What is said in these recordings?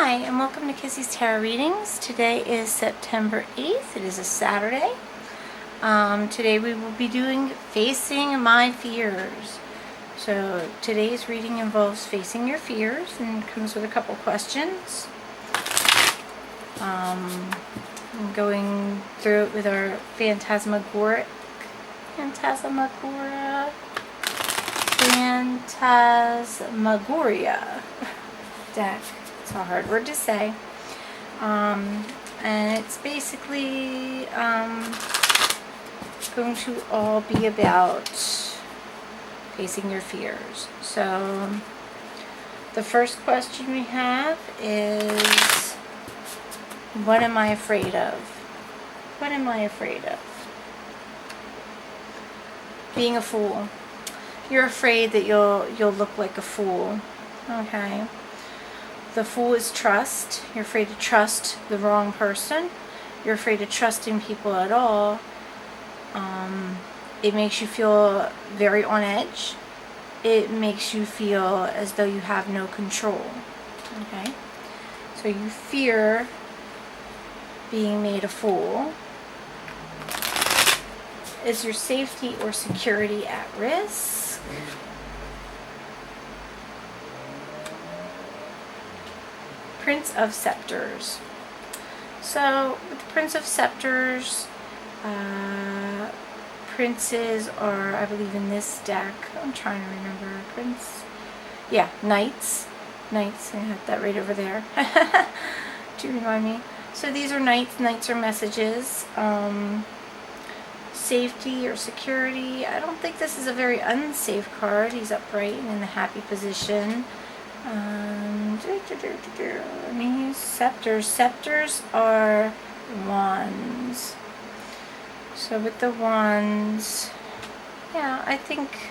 Hi, and welcome to Kissy's Tarot Readings. Today is September 8th. It is a Saturday. Today we will be doing Facing My Fears. So today's reading involves facing your fears and comes with a couple questions. I'm going through it with our Phantasmagoria deck. It's a hard word to say. And it's basically going to all be about facing your fears. So the first question we have is, what am I afraid of? What am I afraid of? Being a fool. You're afraid that you'll look like a fool. Okay. The fool is trust. You're afraid to trust the wrong person. You're afraid to trust in people at all. It makes you feel very on edge. It makes you feel as though you have no control. Okay? So you fear being made a fool. Is your safety or security at risk? Prince of Scepters. So with the Prince of Scepters, princes are, I believe in this deck, I'm trying to remember, knights. Knights, I have that right over there to remind me. So these are knights. Knights are messages. Safety or security. I don't think this is a very unsafe card. He's upright and in the happy position. Scepters. Scepters are wands. So with the wands, yeah, I think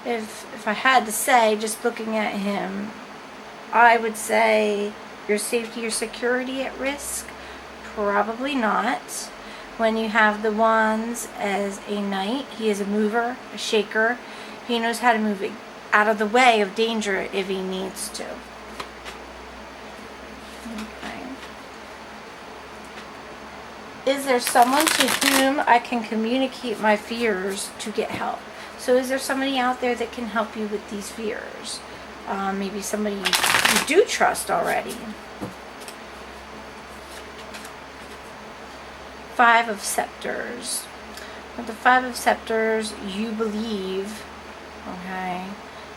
if I had to say, just looking at him, I would say your safety or security at risk? Probably not. When you have the wands as a knight, he is a mover, a shaker. He knows how to move it out of the way of danger if he needs to. Okay. Is there someone to whom I can communicate my fears to get help? So is there somebody out there that can help you with these fears? Maybe somebody you do trust already. Five of Scepters. With the Five of Scepters, you believe, okay?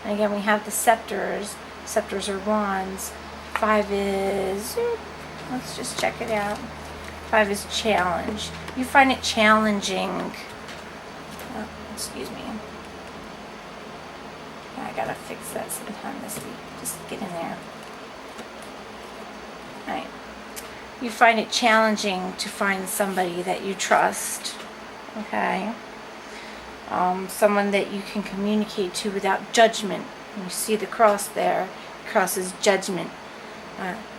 And again, we have the scepters. Scepters are wands. Five is, let's just check it out. Five is challenge. You find it challenging. Oh, excuse me. I gotta fix that sometime this week. Just get in there. Alright. You find it challenging to find somebody that you trust. Okay? Someone that you can communicate to without judgment. You see the cross there. The cross is judgment.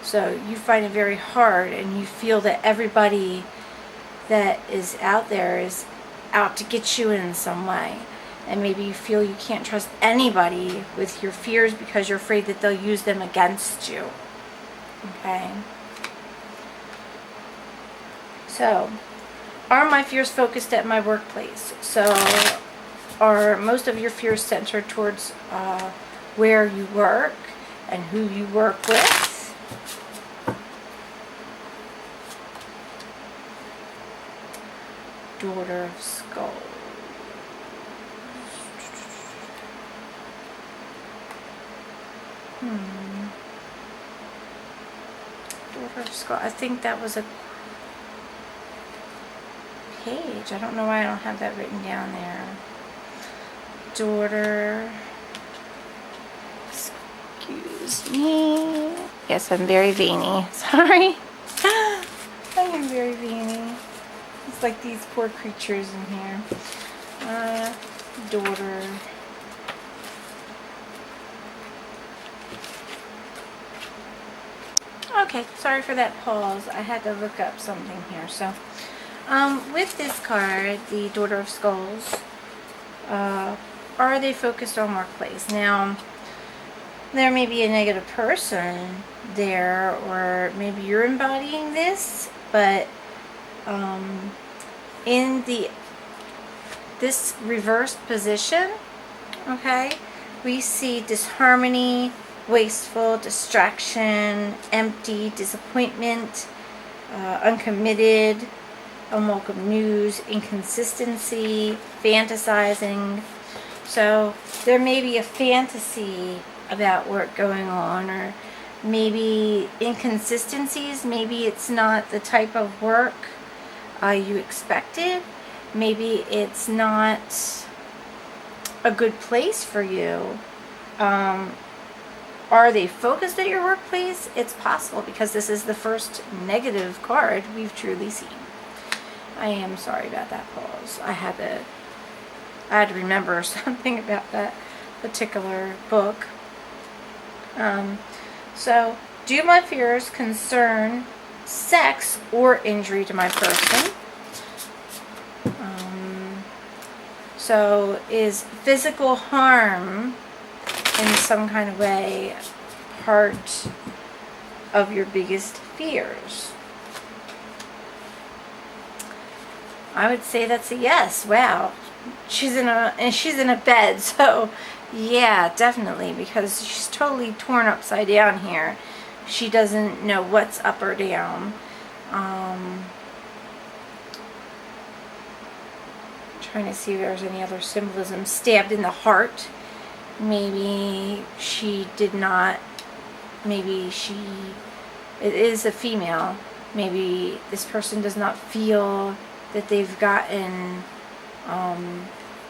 So you find it very hard, and you feel that everybody that is out there is out to get you in some way. And maybe you feel you can't trust anybody with your fears because you're afraid that they'll use them against you. Okay? So, are my fears focused at my workplace? So, are most of your fears centered towards where you work and who you work with? Daughter of Skulls. Daughter of Skulls. I think that was a page. I don't know why I don't have that written down there. Daughter. Excuse me. Yes, I'm very veiny. Sorry. I am very veiny. It's like these poor creatures in here. Daughter. Okay, sorry for that pause. I had to look up something here. So, with this card, the Daughter of Skulls, are they focused on workplace? Now, There may be a negative person there, or maybe you're embodying this, but in this reversed position, okay, we see disharmony, wasteful, distraction, empty, disappointment, uncommitted, unwelcome news, inconsistency, fantasizing. So there may be a fantasy about work going on, or maybe inconsistencies. Maybe it's not the type of work you expected. Maybe it's not a good place for you. Are they focused at your workplace? It's possible, because this is the first negative card we've truly seen. I am sorry about that pause. I had to remember something about that particular book. So, do my fears concern sex or injury to my person? So, is physical harm in some kind of way part of your biggest fears? I would say that's a yes. Wow. She's in a bed, so yeah, definitely, because she's totally torn upside down here. She doesn't know what's up or down. Trying to see if there's any other symbolism. Stabbed in the heart. Maybe she did not. Maybe it is a female. Maybe this person does not feel that they've gotten,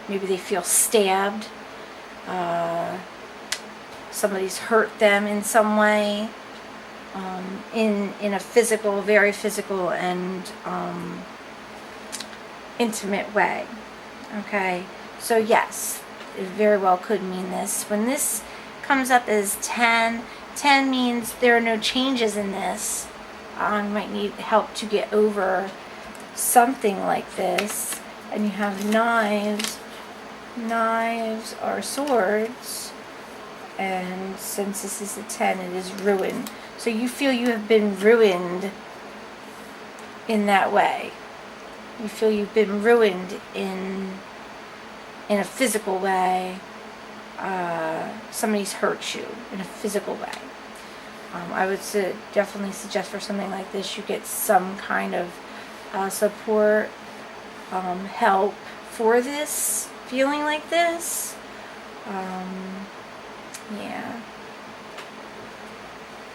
maybe they feel stabbed. Somebody's hurt them in some way, in a physical, very physical and intimate way. Okay, so yes, it very well could mean this. When this comes up as 10 means there are no changes in this. You might need help to get over something like this. And you have knives. Knives are swords, and since this is a 10, it is ruin. So you feel you have been ruined in that way. You feel you've been ruined in a physical way. Somebody's hurt you in a physical way. I would definitely suggest for something like this, you get some kind of support, help for this feeling like this. Yeah,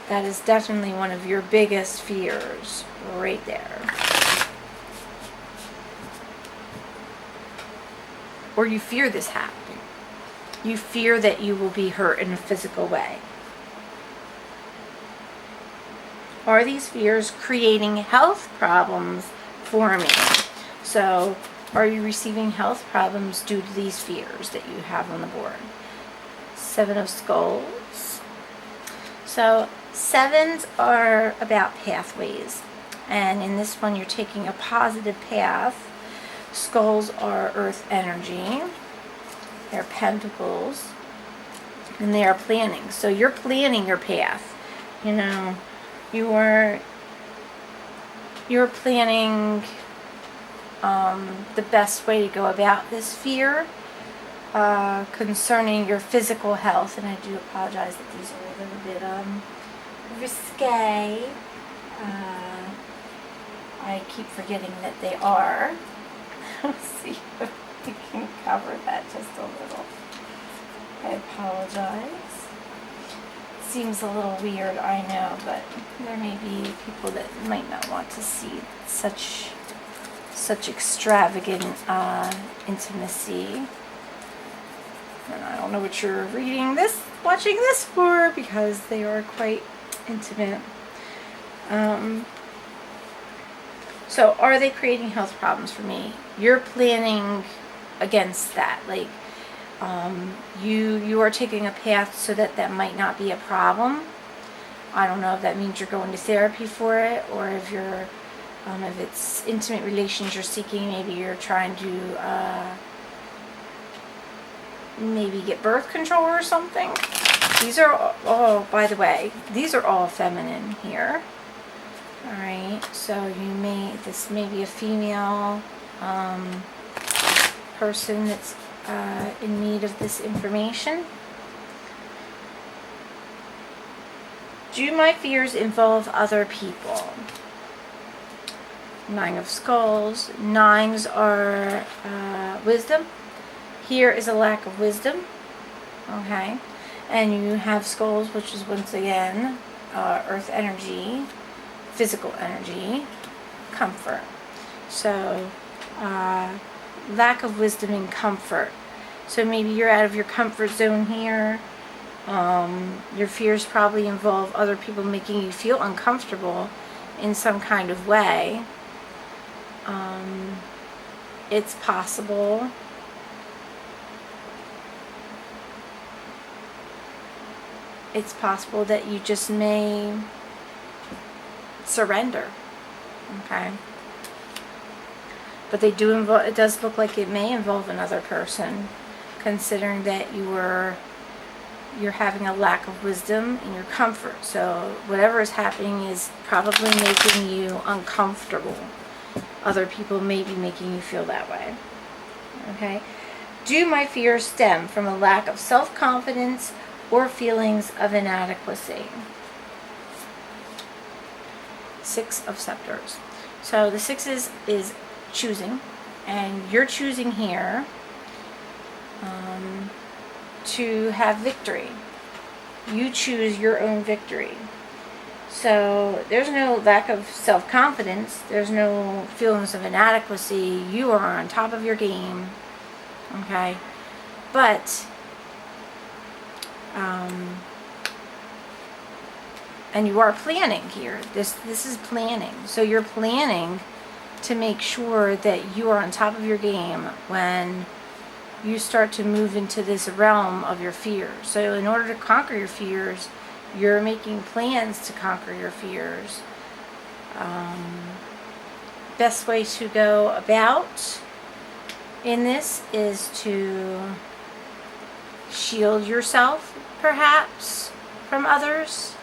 that is definitely one of your biggest fears right there. Or you fear this happening. You fear that you will be hurt in a physical way. Are these fears creating health problems for me? So, are you receiving health problems due to these fears that you have on the board? 7 of Skulls. So, 7s are about pathways. And in this one, you're taking a positive path. Skulls are earth energy. They're pentacles. And they are planning. So, you're planning your path. You know, you're planning the best way to go about this fear concerning your physical health. And I do apologize that these are a little bit risque. I keep forgetting that they are. Let's see if we can cover that just a little. I apologize. Seems a little weird, I know, but there may be people that might not want to see such extravagant intimacy. And I don't know what you're watching this for, because they are quite intimate. So are they creating health problems for me? You're planning against that. Like, you are taking a path so that might not be a problem. I don't know if that means you're going to therapy for it, or if you're, if it's intimate relations you're seeking, maybe you're trying to maybe get birth control or something. These are all, by the way, these are all feminine here. All right, so this may be a female person that's in need of this information. Do my fears involve other people? Nine of Skulls. Nines are wisdom. Here is a lack of wisdom. Okay. And you have Skulls, which is once again earth energy, physical energy, comfort. So, lack of wisdom and comfort. So maybe you're out of your comfort zone here. Your fears probably involve other people making you feel uncomfortable in some kind of way. It's possible. It's possible that you just may surrender. Okay. But they do involve, it does look like it may involve another person, considering that you're having a lack of wisdom in your comfort. So whatever is happening is probably making you uncomfortable. Other people may be making you feel that way. Okay? Do my fears stem from a lack of self-confidence or feelings of inadequacy? Six of Scepters. So the sixes is choosing, and you're choosing here to have victory. You choose your own victory. So there's no lack of self-confidence. There's no feelings of inadequacy. You are on top of your game. Okay? But, and you are planning here. This is planning. So you're planning to make sure that you are on top of your game when you start to move into this realm of your fears. So in order to conquer your fears, you're making plans to conquer your fears. Best way to go about in this is to shield yourself, perhaps, from others.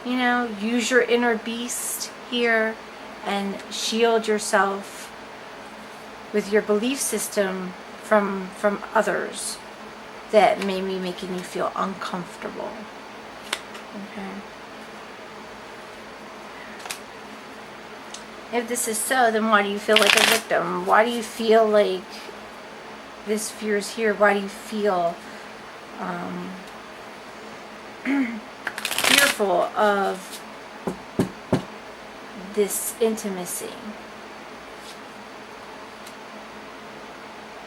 You know, use your inner beast here and shield yourself with your belief system from others that may be making you feel uncomfortable. Okay. If this is so, then why do you feel like a victim? Why do you feel like this fear is here? Why do you feel fearful of this intimacy?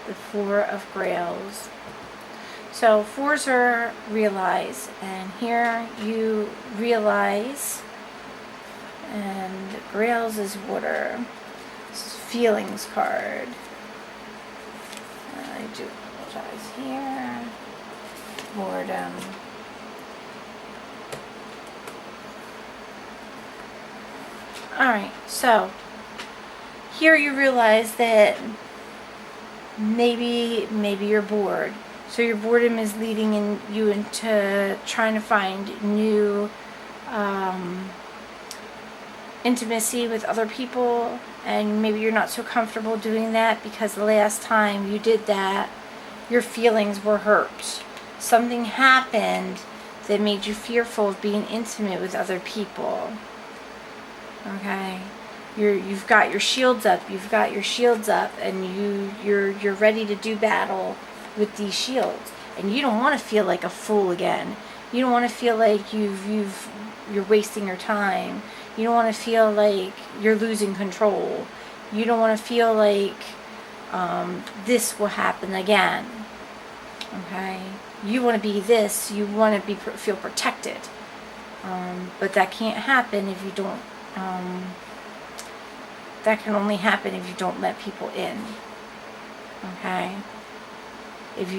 The Four of Grails. So fours are realize, and here you realize, and Grails is water. This is feelings card. I do apologize here. Boredom. Alright, so here you realize that maybe you're bored. So your boredom is leading you into trying to find new intimacy with other people, and maybe you're not so comfortable doing that because the last time you did that, your feelings were hurt. Something happened that made you fearful of being intimate with other people. Okay? You've got your shields up. You've got your shields up, and you're ready to do battle with these shields. And you don't want to feel like a fool again. You don't want to feel like you're wasting your time. You don't want to feel like you're losing control. You don't want to feel like this will happen again. Okay? You want to be this. You want to feel protected. But that can't happen if you don't. That can only happen if you don't let people in. Okay? If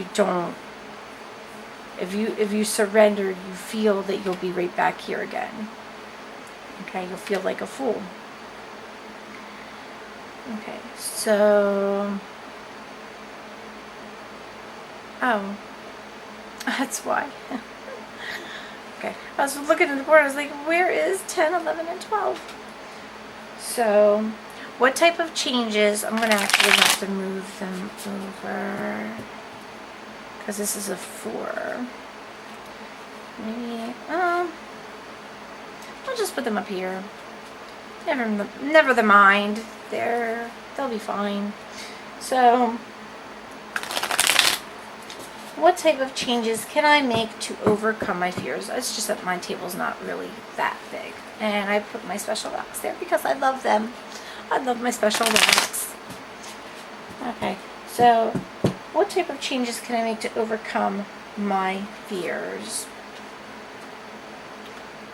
you surrender, you feel that you'll be right back here again. Okay, you'll feel like a fool. Okay, so oh, that's why. Okay. I was looking at the board. I was like, where is 10, 11, and 12? So, what type of changes? I'm going to actually have to move them over. Because this is a 4. Maybe, I'll just put them up here. Never the mind. They'll be fine. So, what type of changes can I make to overcome my fears? It's just that my table's not really that big. And I put my special rocks there because I love them. I love my special rocks. Okay, so what type of changes can I make to overcome my fears?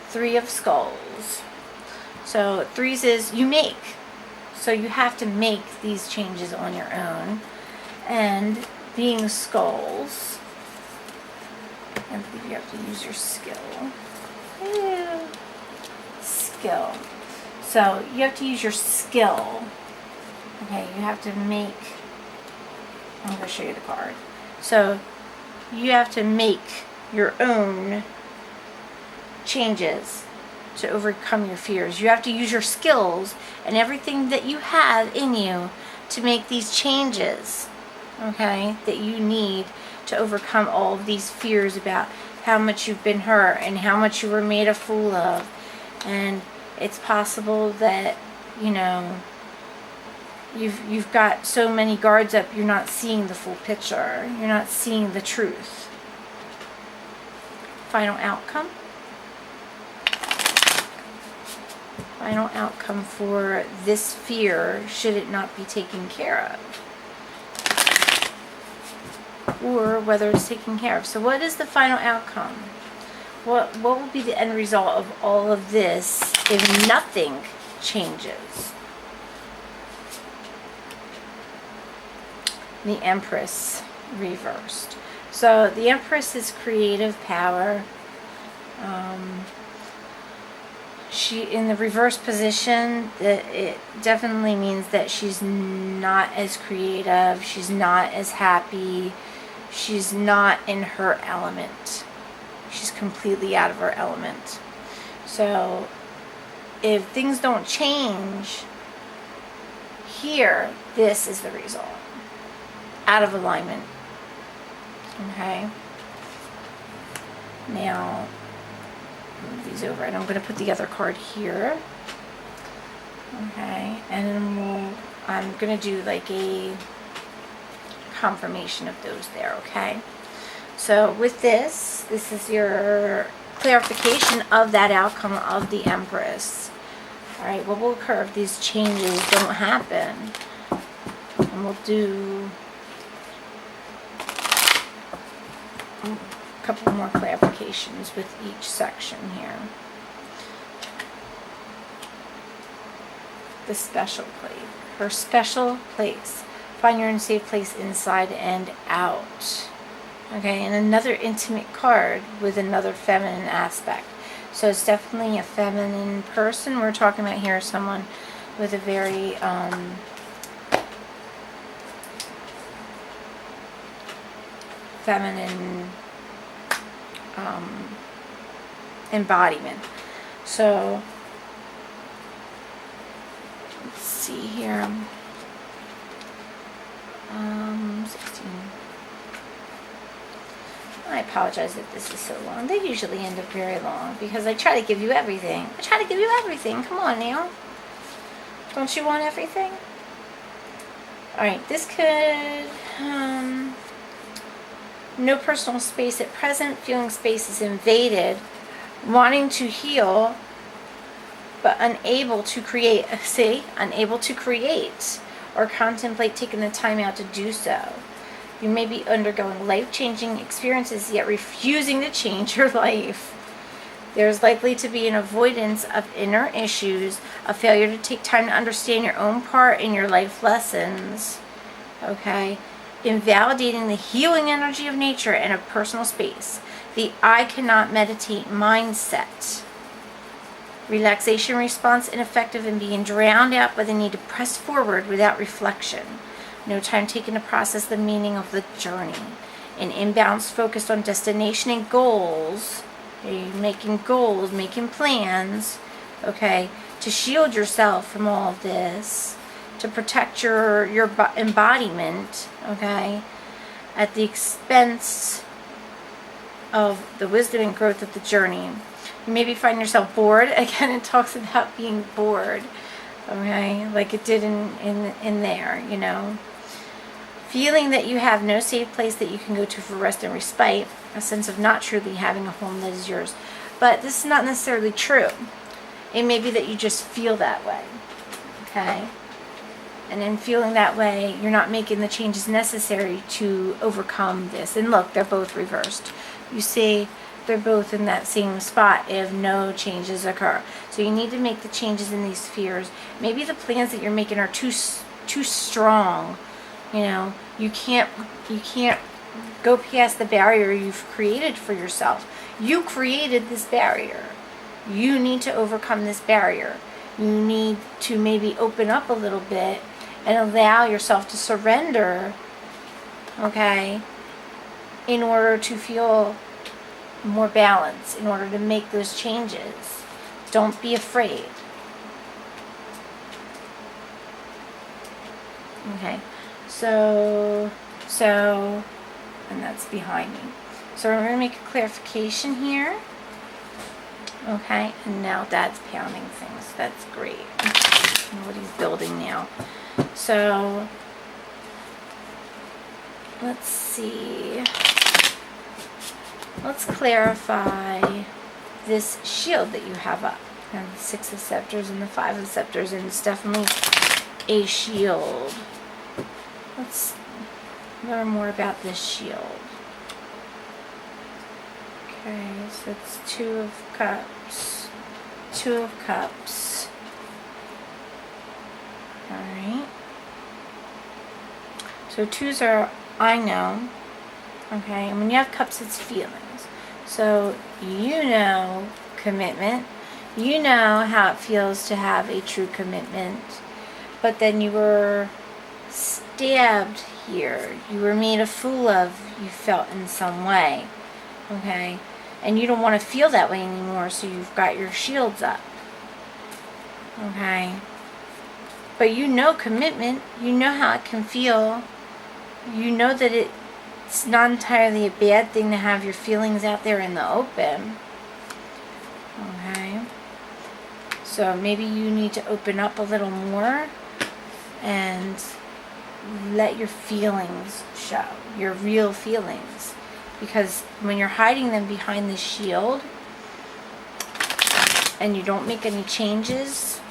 3 of Skulls. So 3s is you make. So you have to make these changes on your own. And being Skulls, I believe you have to use your skill. Skill. So you have to use your skill. Okay, you have to make, I'm going to show you the card. So you have to make your own changes to overcome your fears. You have to use your skills and everything that you have in you to make these changes, okay, that you need to overcome all of these fears about how much you've been hurt and how much you were made a fool of. And it's possible that, you know, you've got so many guards up, you're not seeing the full picture. You're not seeing the truth. Final outcome. Final outcome for this fear, should it not be taken care of. Or whether it's taken care of. So what is the final outcome? What will be the end result of all of this if nothing changes? The Empress reversed. So the Empress is creative power. She, in the reverse position, it definitely means that she's not as creative. She's not as happy. She's not in her element. She's completely out of her element. So if things don't change here, this is the result. Out of alignment. Okay. Now, move these over, and I'm going to put the other card here. Okay. And then I'm going to do like a confirmation of those there. Okay. So with this is your clarification of that outcome of the Empress. Alright, what will occur if these changes don't happen? And we'll do a couple more clarifications with each section here. The special place. Her special place. Find your own safe place inside and out. Okay, and another intimate card with another feminine aspect. So it's definitely a feminine person. We're talking about here someone with a very feminine embodiment. So let's see here. 16. I apologize if this is so long. They usually end up very long because I try to give you everything. I try to give you everything. Come on now. Don't you want everything? Alright, this could... no personal space at present. Feeling space is invaded. Wanting to heal, but unable to create. See? Unable to create or contemplate taking the time out to do so. You may be undergoing life-changing experiences, yet refusing to change your life. There's likely to be an avoidance of inner issues, a failure to take time to understand your own part in your life lessons. Okay? Invalidating the healing energy of nature and of personal space. The I cannot meditate mindset. Relaxation response ineffective and being drowned out by the need to press forward without reflection. No time taken to process the meaning of the journey. An imbalance focused on destination and goals Are you making goals, making plans, okay, to shield yourself from all of this, to protect your embodiment, okay, at the expense of the wisdom and growth of the journey? You maybe find yourself bored. Again, it talks about being bored, okay, like it did in there, you know. Feeling that you have no safe place that you can go to for rest and respite, a sense of not truly having a home that is yours. But this is not necessarily true. It may be that you just feel that way, okay? And in feeling that way, you're not making the changes necessary to overcome this. And look, they're both reversed. You see, they're both in that same spot if no changes occur. So you need to make the changes in these spheres. Maybe the plans that you're making are too strong. You know, you can't go past the barrier you've created for yourself. You created this barrier. You need to overcome this barrier. You need to maybe open up a little bit and allow yourself to surrender, okay, in order to feel more balance, in order to make those changes. Don't be afraid. Okay. So, and that's behind me. So we're going to make a clarification here. Okay, and now Dad's pounding things. That's great. I know what he's building now. So, let's see. Let's clarify this shield that you have up. And the 6 of Scepters and the 5 of Scepters, and it's definitely a shield. Let's learn more about this shield. Okay, so it's 2 of Cups. 2 of Cups. Alright. So 2s are, I know. Okay, and when you have Cups, it's feelings. So you know commitment. You know how it feels to have a true commitment. But then you were stabbed here. You were made a fool of, you felt in some way. Okay? And you don't want to feel that way anymore, so you've got your shields up. Okay? But you know commitment. You know how it can feel. You know that it's not entirely a bad thing to have your feelings out there in the open. Okay? So maybe you need to open up a little more and let your feelings show, your real feelings. Because when you're hiding them behind the shield and you don't make any changes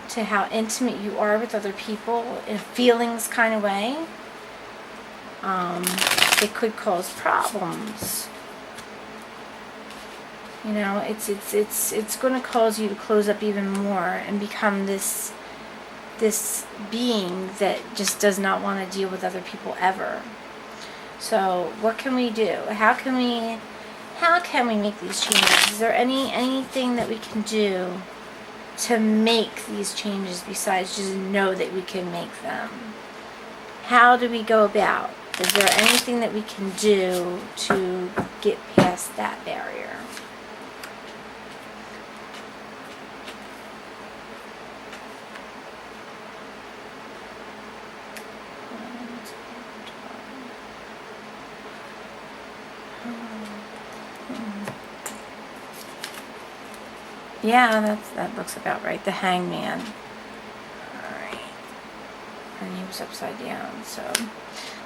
to how intimate you are with other people in a feelings kind of way, it could cause problems. You know, it's going to cause you to close up even more and become this being that just does not want to deal with other people ever. So what can we do? How can we make these changes? Is there anything that we can do to make these changes besides just know that we can make them? How do we go about? Is there anything that we can do to get past that barrier? Yeah, that looks about right. The Hangman. Alright. And he was upside down, so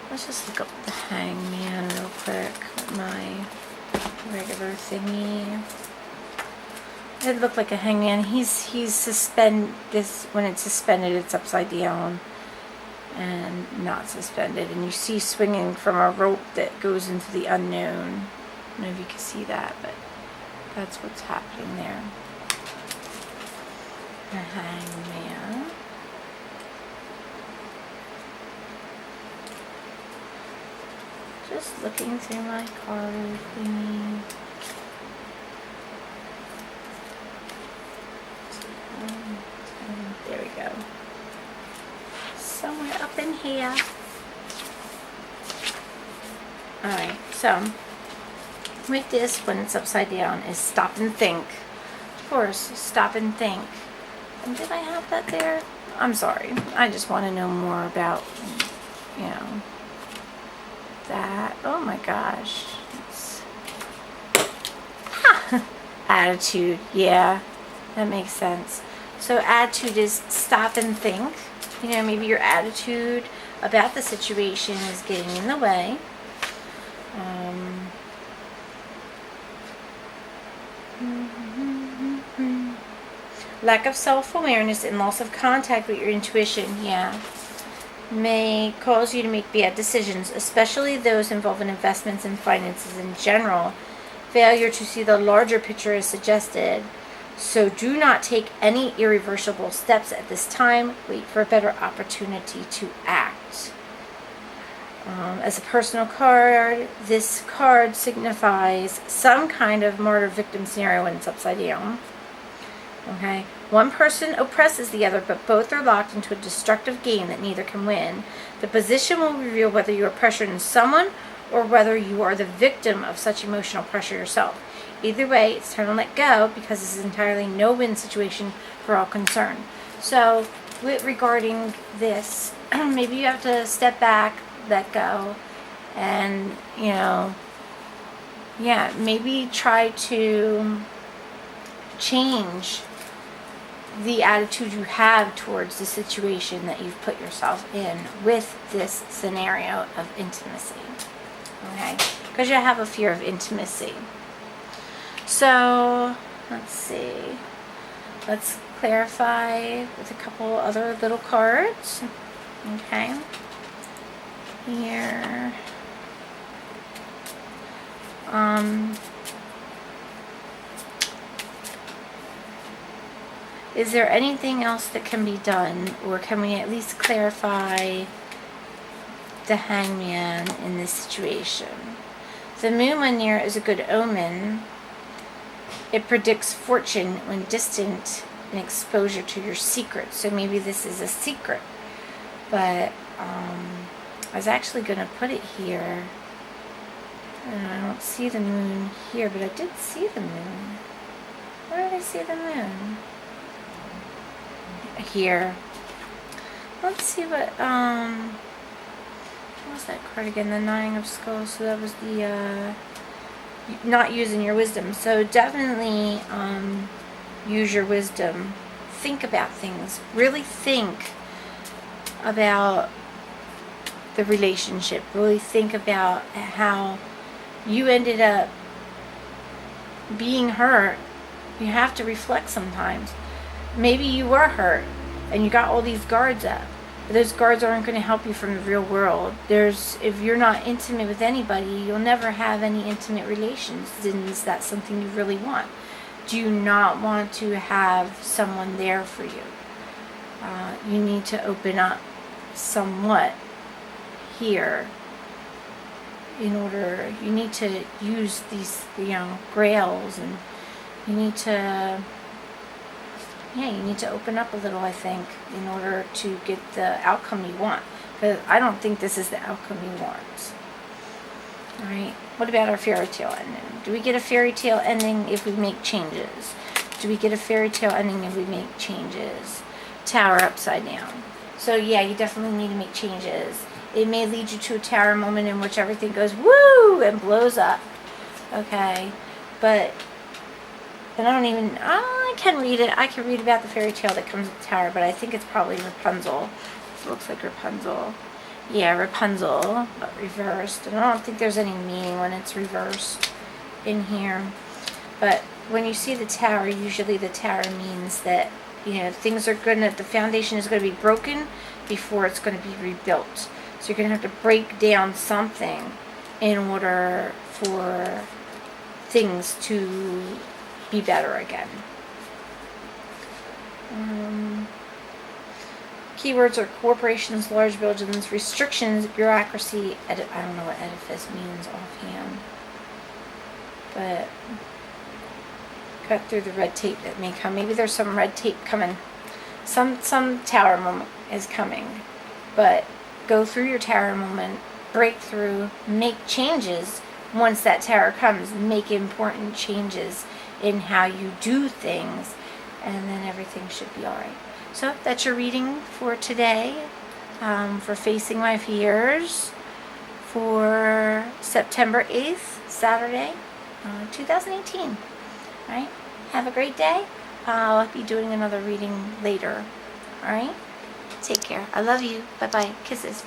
let's just look up the Hangman real quick with my regular thingy. It looked like a hangman. He's when it's suspended, it's upside down and not suspended. And you see swinging from a rope that goes into the unknown. I don't know if you can see that, but that's what's happening there. The Hangman. Just looking through my card thingy. There we go. Somewhere up in here. Alright, so with this, when it's upside down, is stop and think. Of course, stop and think. And did I have that there? I'm sorry. I just want to know more about, you know, that. Oh my gosh. Attitude. Yeah, that makes sense. So attitude is stop and think. You know, maybe your attitude about the situation is getting in the way. Lack of self-awareness and loss of contact with your intuition, yeah, may cause you to make bad decisions, especially those involving investments and finances in general. Failure to see the larger picture is suggested. So do not take any irreversible steps at this time. Wait for a better opportunity to act. As a personal card, this card signifies some kind of martyr victim scenario when it's upside down. Okay? One person oppresses the other, but both are locked into a destructive game that neither can win. The position will reveal whether you are pressuring someone or whether you are the victim of such emotional pressure yourself. Either way, it's time to let go, because this is entirely no-win situation for all concerned. So, regarding this, maybe you have to step back, let go, and, you know, yeah, maybe try to change the attitude you have towards the situation that you've put yourself in with this scenario of intimacy. Okay? Because you have a fear of intimacy. So, let's see. Let's clarify with a couple other little cards. Okay? Here. Is there anything else that can be done, or can we at least clarify the Hangman in this situation? The moon when near is a good omen. It predicts fortune when distant and exposure to your secrets. So maybe this is a secret. But I was actually going to put it here. And I don't see the moon here, but I did see the moon. Where did I see the moon? Here. Let's see what was that card again? The Nine of Skulls. So that was the not using your wisdom. So definitely use your wisdom. Think about things. Really think about the relationship. Really think about how you ended up being hurt. You have to reflect sometimes. Maybe you were hurt and you got all these guards up. But those guards aren't going to help you from the real world. If you're not intimate with anybody, you'll never have any intimate relations. And is that something you really want? Do you not want to have someone there for you? You need to open up somewhat here. You need to use these, grails, and you need to open up a little, I think, in order to get the outcome you want. Because I don't think this is the outcome you want. Alright, what about our fairy tale ending? Do we get a fairy tale ending if we make changes? Do we get a fairy tale ending if we make changes? Tower upside down. So yeah, you definitely need to make changes. It may lead you to a tower moment in which everything goes woo and blows up. Okay, but I can read it. I can read about the fairy tale that comes with the tower, but I think it's probably Rapunzel. It looks like Rapunzel. Yeah, Rapunzel, but reversed. And I don't think there's any meaning when it's reversed in here. But when you see the tower, usually the tower means that, things are the foundation is going to be broken before it's going to be rebuilt. So you're going to have to break down something in order for things to be better again. Keywords are corporations, large buildings, restrictions, bureaucracy. I don't know what edifice means offhand, but cut through the red tape that may come. Maybe there's some red tape coming. Some tower moment is coming, but go through your tower moment, break through, make changes, once that terror comes, make important changes in how you do things, and then everything should be all right. So that's your reading for today, for Facing My Fears, for September 8th, Saturday, 2018. All right? Have a great day. I'll be doing another reading later. All right? Take care. I love you. Bye-bye. Kisses.